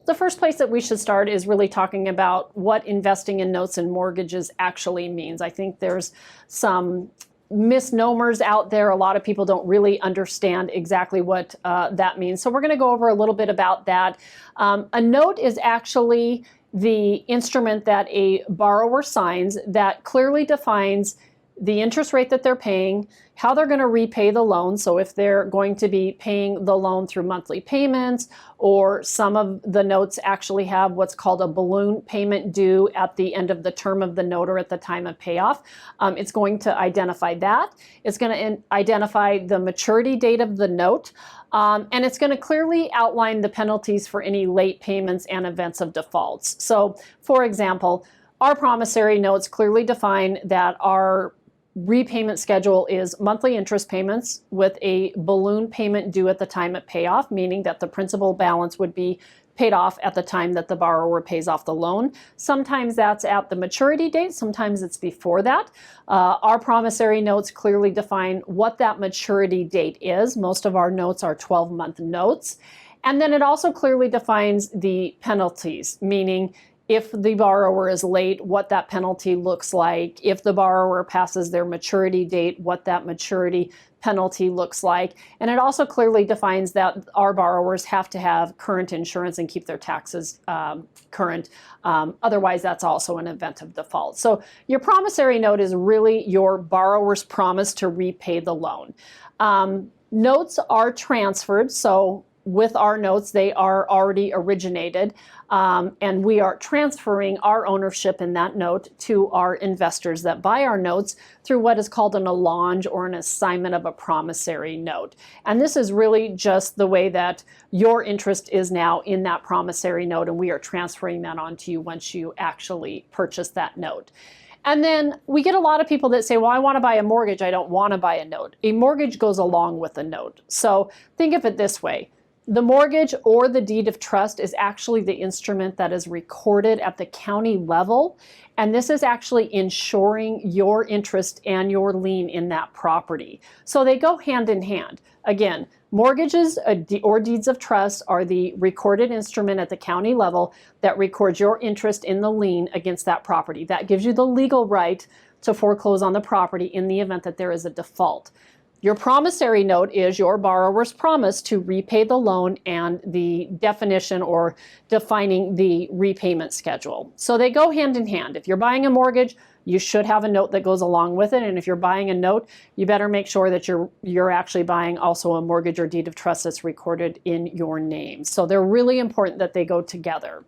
the first place that we should start is really talking about what investing in notes and mortgages actually means. I think there's some misnomers out there. A lot of people don't really understand exactly what that means. So we're going to go over a little bit about that. A note is actually the instrument that a borrower signs that clearly defines the interest rate that they're paying, how they're going to repay the loan. So if they're going to be paying the loan through monthly payments, or some of the notes actually have what's called a balloon payment due at the end of the term of the note or at the time of payoff. It's going to identify that. It's going to identify the maturity date of the note. And it's going to clearly outline the penalties for any late payments and events of defaults. So, for example, our promissory notes clearly define that our repayment schedule is monthly interest payments with a balloon payment due at the time of payoff, meaning that the principal balance would be paid off at the time that the borrower pays off the loan. Sometimes that's at the maturity date, sometimes it's before that. Our promissory notes clearly define what that maturity date is. Most of our notes are 12-month notes. And then it also clearly defines the penalties, meaning if the borrower is late, what that penalty looks like. If the borrower passes their maturity date, what that maturity penalty looks like. And it also clearly defines that our borrowers have to have current insurance and keep their taxes current. Otherwise, that's also an event of default. So your promissory note is really your borrower's promise to repay the loan. Notes are transferred, so with our notes, they are already originated, and we are transferring our ownership in that note to our investors that buy our notes through what is called an allonge or an assignment of a promissory note. And this is really just the way that your interest is now in that promissory note, and we are transferring that onto you once you actually purchase that note. And then we get a lot of people that say, well, I want to buy a mortgage, I don't want to buy a note. A mortgage goes along with a note. So think of it this way. The mortgage or the deed of trust is actually the instrument that is recorded at the county level, and this is actually ensuring your interest and your lien in that property. So they go hand in hand. Again, mortgages or deeds of trust are the recorded instrument at the county level that records your interest in the lien against that property. That gives you the legal right to foreclose on the property in the event that there is a default. Your promissory note is your borrower's promise to repay the loan and the definition or defining the repayment schedule. So they go hand in hand. If you're buying a mortgage, you should have a note that goes along with it. And if you're buying a note, you better make sure that you're actually buying also a mortgage or deed of trust that's recorded in your name. So they're really important that they go together.